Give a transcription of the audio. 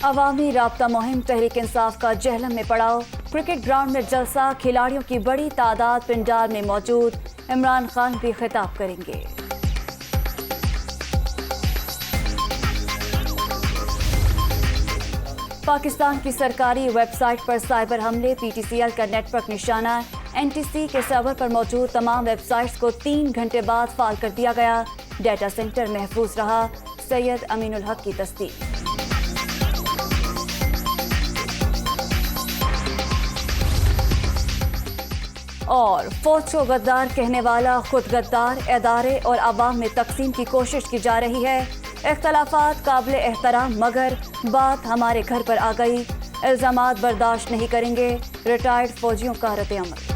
عوامی رابطہ مہم تحریک انصاف کا جہلم میں پڑاؤ، کرکٹ گراؤنڈ میں جلسہ، کھلاڑیوں کی بڑی تعداد پنڈال میں موجود، عمران خان بھی خطاب کریں گے۔ پاکستان کی سرکاری ویب سائٹ پر سائبر حملے، پی ٹی سی ایل کا نیٹ ورک نشانہ، این ٹی سی کے سرور پر موجود تمام ویب سائٹس کو 3 گھنٹے بعد فعال کر دیا گیا، ڈیٹا سینٹر محفوظ رہا، سید امین الحق کی تصدیق۔ اور فوج کو غدار کہنے والا خود غدار، ادارے اور عوام میں تقسیم کی کوشش کی جا رہی ہے، اختلافات قابل احترام مگر بات ہمارے گھر پر آ گئی، الزامات برداشت نہیں کریں گے، ریٹائرڈ فوجیوں کا رد عمل۔